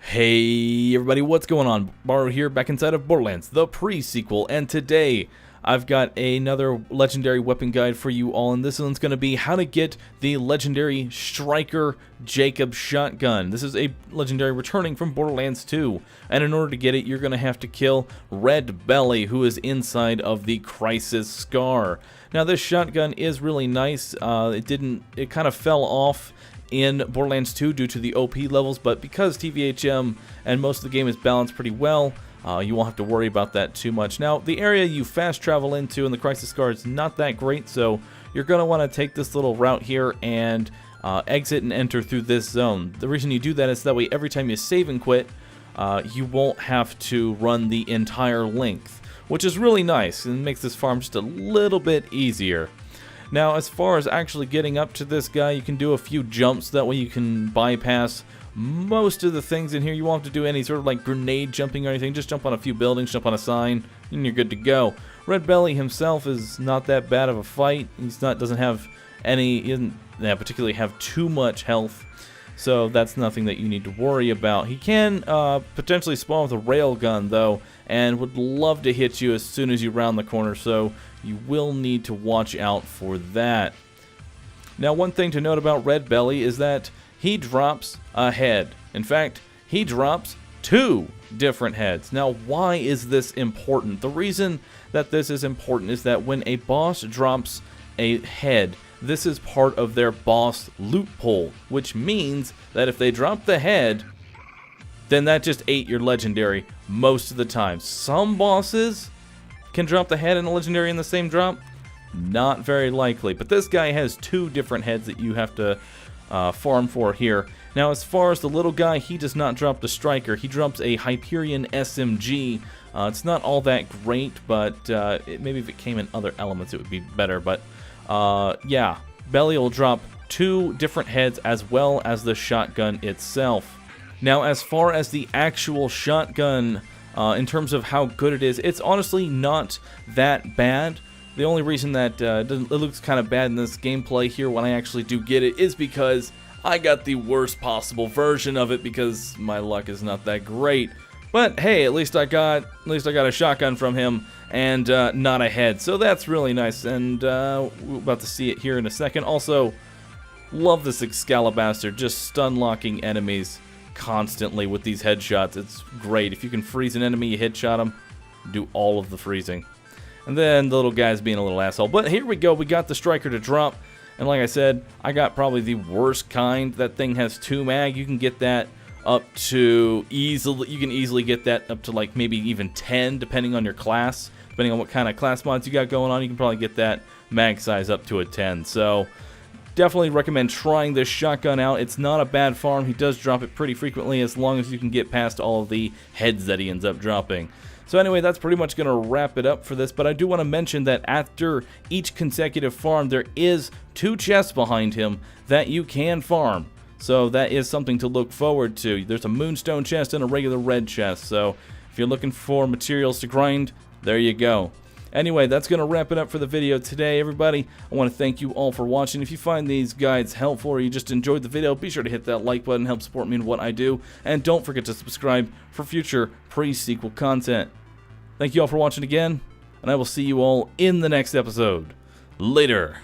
Hey everybody, what's going on? Bahroo here, back inside of Borderlands, the pre-sequel, and today I've got another legendary weapon guide for you all, and this one's going to be how to get the legendary Striker Jacob shotgun. This is a legendary returning from Borderlands 2, and in order to get it, you're going to have to kill Red Belly, who is inside of the Crisis Scar. Now this shotgun is really nice. It kind of fell off in Borderlands 2 due to the OP levels, but because TVHM and most of the game is balanced pretty well, you won't have to worry about that too much. Now, the area you fast travel into in the Crisis Scar is not that great, so you're going to want to take this little route here and exit and enter through this zone. The reason you do that is that way every time you save and quit, you won't have to run the entire length, which is really nice and makes this farm just a little bit easier. Now, as far as actually getting up to this guy, you can do a few jumps. That way you can bypass most of the things in here. You won't have to do any sort of like grenade jumping or anything. Just jump on a few buildings, jump on a sign, and you're good to go. Red Belly himself is not that bad of a fight. He doesn't particularly have too much health, so that's nothing that you need to worry about. He can potentially spawn with a rail gun though, and would love to hit you as soon as you round the corner, so you will need to watch out for that. Now, one thing to note about Red Belly is that he drops a head. In fact, he drops 2 different heads. Now, why is this important? The reason that this is important is that when a boss drops a head, this is part of their boss loot pool, which means that if they drop the head, then that just ate your legendary most of the time. Some bosses can drop the head and a legendary in the same drop. Not very likely, but this guy has 2 different heads that you have to farm for here. Now, as far as the little guy, he does not drop the Striker. He drops a Hyperion SMG. It's not all that great, but maybe if it came in other elements, it would be better. But yeah, Belly will drop 2 different heads as well as the shotgun itself. Now, as far as the actual shotgun, in terms of how good it is, it's honestly not that bad. The only reason that it looks kind of bad in this gameplay here when I actually do get it is because I got the worst possible version of it because my luck is not that great. But hey, at least I got a shotgun from him and not a head, so that's really nice. And we're about to see it here in a second. Also, love this Excalibur, just stun locking enemies constantly with these headshots. It's great. If you can freeze an enemy, you headshot them, do all of the freezing. And then the little guy's being a little asshole. But here we go. We got the Striker to drop. And like I said, I got probably the worst kind. That thing has 2 mag. You can get that up to easily. You can easily get that up to like maybe even 10, depending on your class. Depending on what kind of class mods you got going on, you can probably get that mag size up to a 10. So definitely recommend trying this shotgun out. It's not a bad farm. He does drop it pretty frequently as long as you can get past all of the heads that he ends up dropping. So anyway, that's pretty much going to wrap it up for this, but I do want to mention that after each consecutive farm, there is 2 chests behind him that you can farm. So that is something to look forward to. There's a moonstone chest and a regular red chest, so if you're looking for materials to grind, there you go. Anyway, that's going to wrap it up for the video today, everybody. I want to thank you all for watching. If you find these guides helpful or you just enjoyed the video, be sure to hit that like button, help support me in what I do, and don't forget to subscribe for future pre-sequel content. Thank you all for watching again, and I will see you all in the next episode. Later.